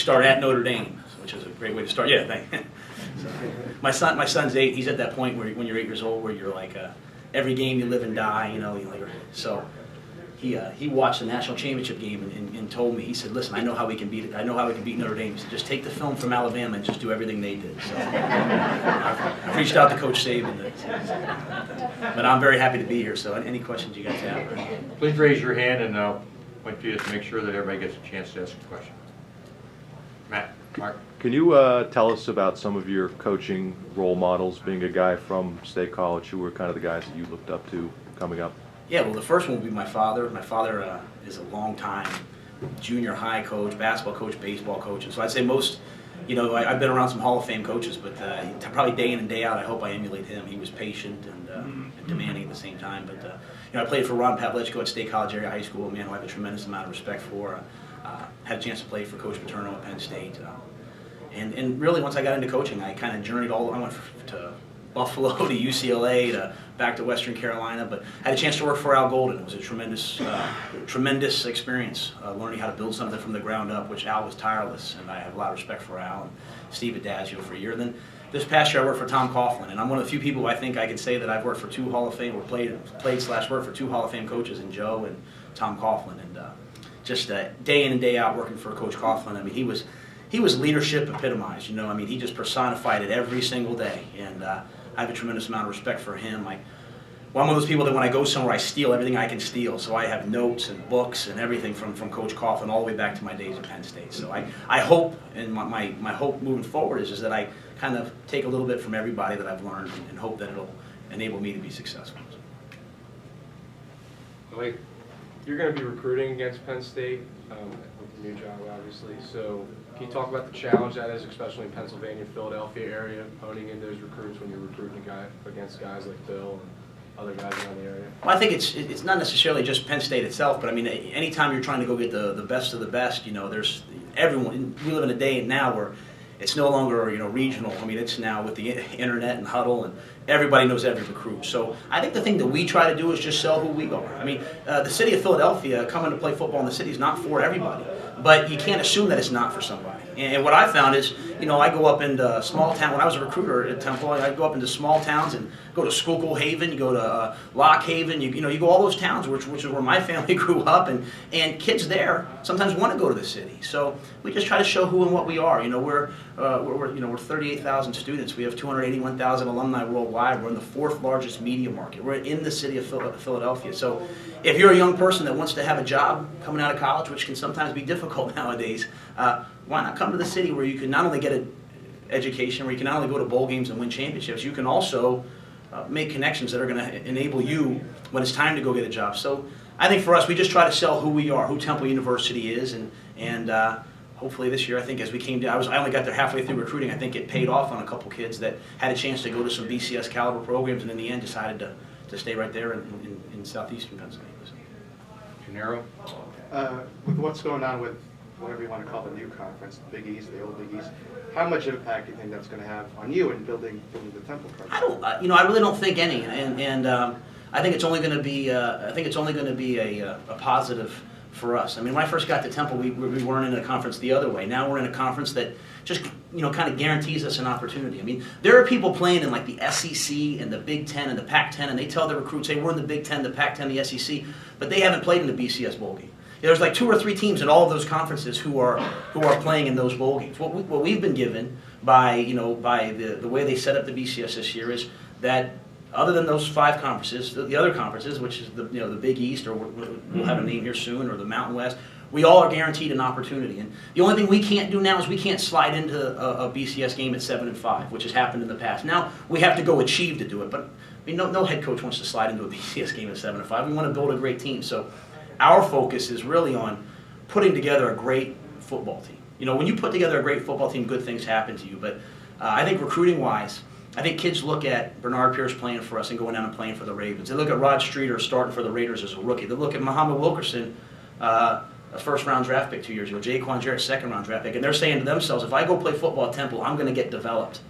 start at Notre Dame, which is a great way to start. Yeah, thank you. My son's 8. He's at that point where when you're 8 years old, where you're like every game you live and die, you know. So he watched the national championship game and told me. He said, "Listen, I know how we can beat it. I know how we can beat Notre Dame." He said, "Just take the film from Alabama and just do everything they did." So I've reached out to Coach Saban, but I'm very happy to be here. So any questions you guys have? Please raise your hand, and I'll point to you to make sure that everybody gets a chance to ask a question. Matt, Mark. Can you tell us about some of your coaching role models, being a guy from State College? Who were kind of the guys that you looked up to coming up? Yeah, well, the first one would be my father. My father is a long-time junior high coach, basketball coach, baseball coach. And so I'd say most, you know, I've been around some Hall of Fame coaches, but probably day in and day out, I hope I emulate him. He was patient and demanding at the same time. But, you know, I played for Ron Pavlichko at State College Area High School, a man who I have a tremendous amount of respect for. Had a chance to play for Coach Paterno at Penn State. And really, once I got into coaching, I kind of journeyed I went to Buffalo, to UCLA, back to Western Carolina, but I had a chance to work for Al Golden. It was a tremendous experience, learning how to build something from the ground up, which Al was tireless, and I have a lot of respect for Al and Steve Adagio for a year. And then this past year, I worked for Tom Coughlin, and I'm one of the few people I think I can say that I've worked for two Hall of Fame, or played/worked for two Hall of Fame coaches, in Joe and Tom Coughlin, and just day in and day out working for Coach Coughlin. I mean, he was leadership epitomized. You know, I mean, he just personified it every single day, and I have a tremendous amount of respect for him. I'm one of those people that when I go somewhere, I steal everything I can steal. So I have notes and books and everything from Coach Coughlin all the way back to my days at Penn State. So I hope, and my hope moving forward is that I kind of take a little bit from everybody that I've learned and hope that it'll enable me to be successful. Like, you're going to be recruiting against Penn State with your new job, obviously. So can you talk about the challenge that is, especially in Pennsylvania, Philadelphia area, honing in those recruits when you're recruiting against guys like Bill and other guys around the area? Well, I think it's not necessarily just Penn State itself, but I mean, anytime you're trying to go get the best of the best, you know, there's everyone. We live in a day now where it's no longer, you know, regional. I mean, it's now with the internet and huddle, and everybody knows every recruit. So I think the thing that we try to do is just sell who we are. I mean, the city of Philadelphia, coming to play football in the city is not for everybody, but you can't assume that it's not for somebody. And what I found is, you know, I go up into small town. When I was a recruiter at Temple, I'd go up into small towns and go to Schuylkill Haven, you go to Lock Haven, you know, you go all those towns, which is where my family grew up, and kids there sometimes want to go to the city. So we just try to show who and what we are. You know, we're 38,000 students. We have 281,000 alumni worldwide. We're in the 4th largest media market. We're in the city of Philadelphia. So if you're a young person that wants to have a job coming out of college, which can sometimes be difficult nowadays, why not come to the city where you can not only get an education, where you can not only go to bowl games and win championships, you can also make connections that are going to enable you when it's time to go get a job. So I think for us, we just try to sell who we are, who Temple University is, and hopefully this year, I think as we came down, I only got there halfway through recruiting. I think it paid off on a couple kids that had a chance to go to some BCS caliber programs, and in the end decided to stay right there in southeastern Pennsylvania. Gennaro? With what's going on with whatever you want to call the new conference, the Big East, the old Big East, how much impact do you think that's going to have on you in building the Temple program? I really don't think any, and I think it's only going to be a positive for us. I mean, when I first got to Temple, we weren't in a conference the other way. Now we're in a conference that just, you know, kind of guarantees us an opportunity. I mean, there are people playing in like the SEC and the Big Ten and the Pac-10, and they tell their recruits, hey, we're in the Big Ten, the Pac-10, the SEC, but they haven't played in the BCS bowl game. There's like 2 or 3 teams in all of those conferences who are playing in those bowl games. What we've been given by the way they set up the BCS this year is that other than those 5 conferences, the other conferences, which is the Big East, or we'll have a name here soon, or the Mountain West, we all are guaranteed an opportunity. And the only thing we can't do now is we can't slide into a BCS game at 7-5, which has happened in the past. Now we have to go achieve to do it, but I mean, no head coach wants to slide into a BCS game at 7-5. We want to build a great team. So our focus is really on putting together a great football team. You know, when you put together a great football team, good things happen to you. But I think recruiting-wise, I think kids look at Bernard Pierce playing for us and going down and playing for the Ravens. They look at Rod Streeter starting for the Raiders as a rookie. They look at Muhammad Wilkerson, a first-round draft pick 2 years ago, Jaquan Jarrett, second-round draft pick, and they're saying to themselves, if I go play football at Temple, I'm going to get developed.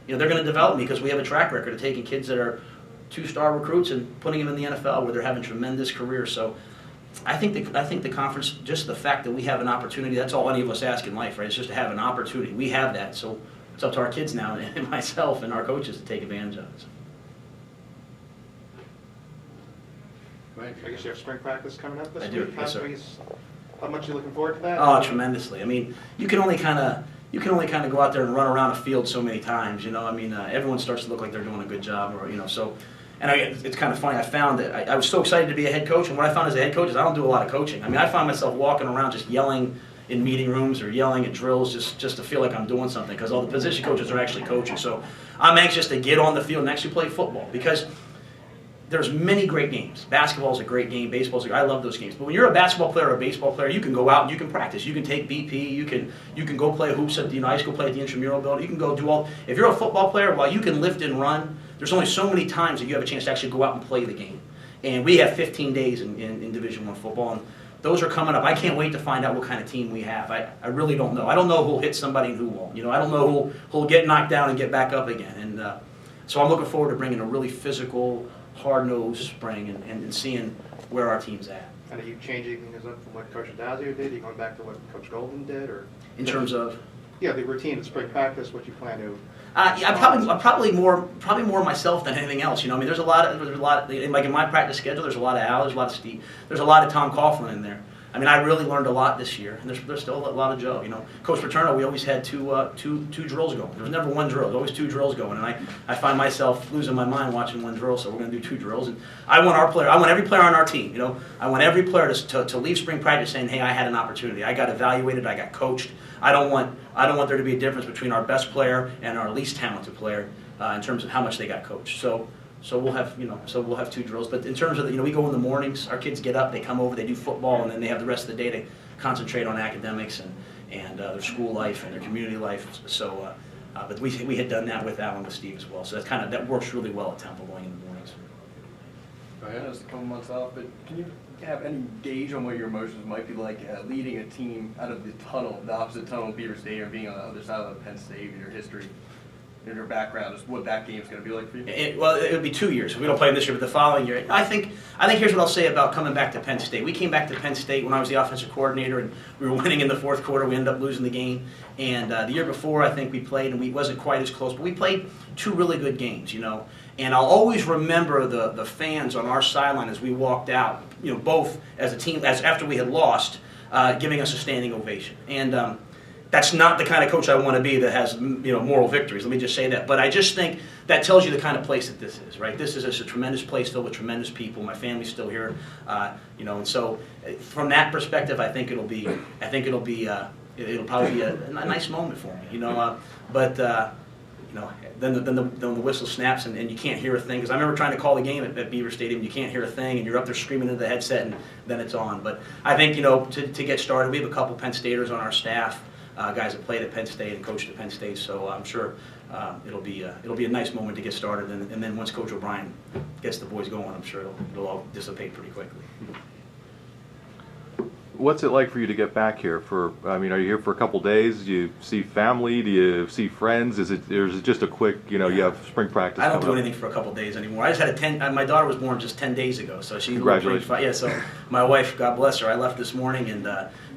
You know, they're going to develop me because we have a track record of taking kids that are 2-star recruits and putting them in the NFL where they're having tremendous careers. So I think the conference, just the fact that we have an opportunity, that's all any of us ask in life, right? It's just to have an opportunity. We have that, so it's up to our kids now and myself and our coaches to take advantage of it. So. I guess you have spring practice coming up this I week. do, yes, sir. How much are you looking forward to that? Oh, tremendously. I mean, you can only kind of go out there and run around a field so many times. You know, I mean, everyone starts to look like they're doing a good job, or so. And it's kind of funny. I found that I was so excited to be a head coach, and what I found as a head coach is I don't do a lot of coaching. I mean, I find myself walking around just yelling in meeting rooms or yelling at drills just to feel like I'm doing something, because all the position coaches are actually coaching. So I'm anxious to get on the field and actually play football, because there's many great games. Basketball's a great game. Baseball's I love those games. But when you're a basketball player or a baseball player, you can go out and you can practice. You can take BP. You can go play hoops at the high school, play at the intramural building. You can go do all. If you're a football player, while you can lift and run, there's only so many times that you have a chance to actually go out and play the game. And we have 15 days in Division I football, and those are coming up. I can't wait to find out what kind of team we have. I really don't know. I don't know who'll hit somebody and who won't. I don't know who'll get knocked down and get back up again. And so I'm looking forward to bringing a really physical, hard-nosed spring and seeing where our team's at. And are you changing things up from what Coach Adazio did? Are you going back to what Coach Golden did, or In terms of? Yeah, the routine of spring practice, what you plan to. Yeah, I'm probably more myself than anything else. I mean, there's a lot like in my practice schedule. There's a lot of Al, there's a lot of Steve, there's a lot of Tom Coughlin in there. I mean, I really learned a lot this year, and there's still a lot of Joe. Coach Paterno, we always had two drills going. There was never one drill. There was always two drills going, and I find myself losing my mind watching one drill. So we're going to do two drills, and I want every player on our team. I want every player to leave spring practice saying, "Hey, I had an opportunity. I got evaluated. I got coached. I don't want there to be a difference between our best player and our least talented player in terms of how much they got coached." So we'll have two drills. But in terms of we go in the mornings. Our kids get up, they come over, they do football, and then they have the rest of the day to concentrate on academics and their school life and their community life. So, but we had done that with Alan with Steve as well. So that works really well at Temple going in the mornings. Go I ahead. know it's a couple months off, but can you have any gauge on what your emotions might be like leading a team out of the opposite tunnel of Beaver Stadium, being on the other side of the Penn State, and your history, and your background, just what that game's going to be like for you? It would be 2 years. We don't play them this year, but the following year. I think here's what I'll say about coming back to Penn State. We came back to Penn State when I was the offensive coordinator, and we were winning in the fourth quarter. We ended up losing the game. And the year before, I think we played, and we wasn't quite as close, but we played two really good games, And I'll always remember the fans on our sideline as we walked out, both as a team, as after we had lost, giving us a standing ovation. And that's not the kind of coach I want to be that has moral victories. Let me just say that. But I just think that tells you the kind of place that this is, right? This is a tremendous place filled with tremendous people. My family's still here, and so from that perspective, I think it'll probably be a nice moment for me, But then the whistle snaps and you can't hear a thing. Because I remember trying to call the game at Beaver Stadium, you can't hear a thing, and you're up there screaming into the headset, and then it's on. But I think to get started, we have a couple Penn Staters on our staff. Guys that played at Penn State and coached at Penn State, so I'm sure it'll be a nice moment to get started, and then once Coach O'Brien gets the boys going, I'm sure it'll all dissipate pretty quickly. What's it like for you to get back here? Are you here for a couple days? Do you see family? Do you see friends? Is it just a quick, you have spring practice? I don't do coming up? anything for a couple days anymore. I just had my daughter was born just 10 days ago, so she's Congratulations. Yeah, so my wife, God bless her, I left this morning and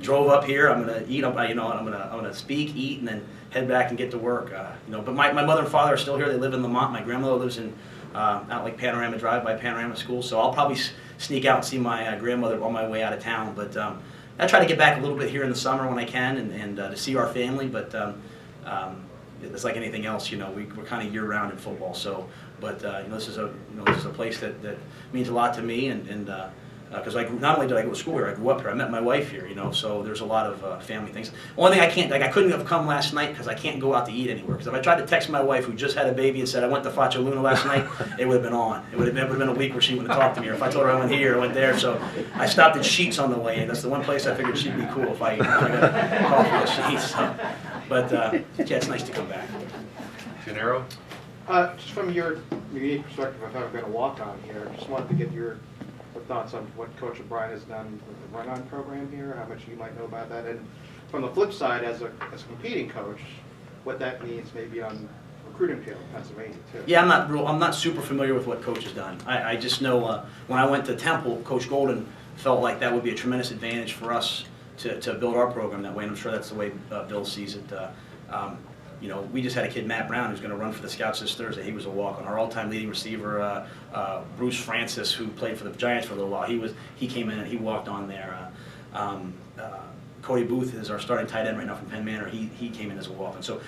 drove up here. I'm gonna eat, I'm gonna speak, eat, and then head back and get to work. But my mother and father are still here. They live in Lamont. My grandmother lives in out like Panorama Drive by Panorama School, so I'll probably sneak out and see my grandmother on my way out of town. But I try to get back a little bit here in the summer when I can and to see our family. But it's like anything else, we're kind of year round in football. So, but this is a place that means a lot to me, and because not only did I go to school here, I grew up here. I met my wife here, so there's a lot of family things. One thing I couldn't have come last night because I can't go out to eat anywhere. Because if I tried to text my wife, who just had a baby, and said I went to Faccia Luna last night, it would have been on. It would have been a week where she wouldn't have talked to me. Or if I told her I went here, I went there. So I stopped at Sheets on the way, and that's the one place I figured she'd be cool if I got coffee at Sheets. So. But yeah, it's nice to come back. Gennaro? Just from your unique perspective of having been a walk-on here, I just wanted to get your thoughts on what Coach O'Brien has done with the run-on program here, how much you might know about that, and from the flip side, as a competing coach, what that means maybe on recruiting field in Pennsylvania too. Yeah, I'm not super familiar with what Coach has done. I just know when I went to Temple, Coach Golden felt like that would be a tremendous advantage for us to build our program that way, and I'm sure that's the way Bill sees it. You know, we just had a kid, Matt Brown, who's going to run for the Scouts this Thursday. He was a walk-on. Our all-time leading receiver, Bruce Francis, who played for the Giants for a little while, he came in and he walked on there. Cody Booth is our starting tight end right now from Penn Manor. He came in as a walk-on. So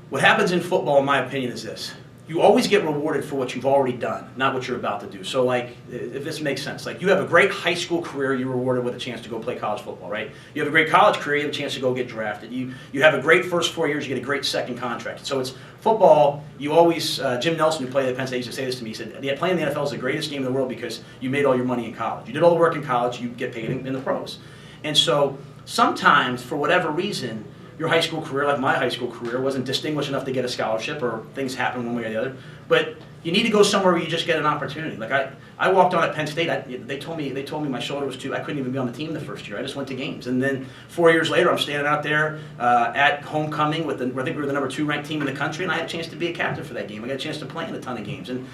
what happens in football, in my opinion, is this. You always get rewarded for what you've already done, not what you're about to do. So, like, if this makes sense, like, you have a great high school career, you're rewarded with a chance to go play college football, right? You have a great college career, you have a chance to go get drafted. You have a great first 4 years, you get a great second contract. So it's football, you always, Jim Nelson, who played at Penn State, used to say this to me, he said, yeah, playing in the NFL is the greatest game in the world because you made all your money in college. You did all the work in college, you get paid in the pros. And so sometimes, for whatever reason, your high school career, like my high school career, wasn't distinguished enough to get a scholarship, or things happen one way or the other. But you need to go somewhere where you just get an opportunity. Like I walked on at Penn State. They told me my shoulder was too. I couldn't even be on the team the first year. I just went to games, and then 4 years later, I'm standing out there at homecoming with I think we were the number 2 ranked team in the country, and I had a chance to be a captain for that game. I got a chance to play in a ton of games, and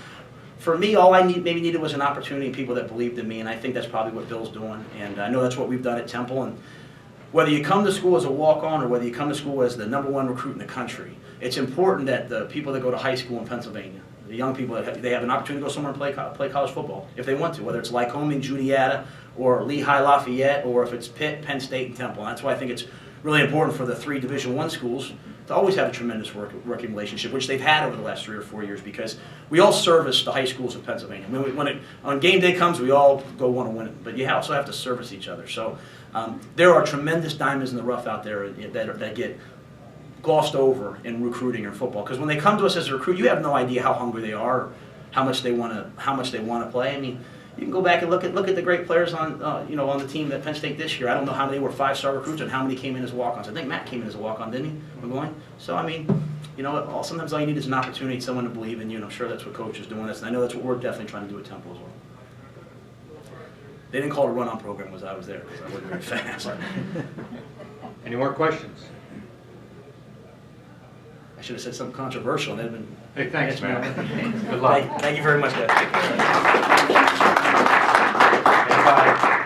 for me, all I maybe needed was an opportunity and people that believed in me, and I think that's probably what Bill's doing, and I know that's what we've done at Temple. And whether you come to school as a walk-on or whether you come to school as the #1 recruit in the country, it's important that the people that go to high school in Pennsylvania, the young people, they have an opportunity to go somewhere and play college football if they want to, whether it's Lycoming, Judiata, or Lehigh Lafayette, or if it's Pitt, Penn State, and Temple. And that's why I think it's really important for the 3 Division I schools to always have a tremendous working relationship, which they've had over the last 3 or 4 years, because we all service the high schools of Pennsylvania. When game day comes, we all go want to win it, but you also have to service each other. So there are tremendous diamonds in the rough out there that get glossed over in recruiting or football, because when they come to us as a recruit, you have no idea how hungry they are, or how much they want to play. I mean, you can go back and look at the great players on on the team at Penn State this year. I don't know how many were 5-star recruits and how many came in as walk-ons. I think Matt came in as a walk-on, didn't he, McGloin? So I mean, sometimes all you need is an opportunity, someone to believe in you, and I'm sure that's what Coach is doing. And I know that's what we're definitely trying to do at Temple as well. They didn't call it a run-on program as I was there, because I wasn't very fast. Any more questions? I should have said something controversial, and that'd have been. Hey, thanks, man. Good Good luck. Thank you very much, guys. Anybody?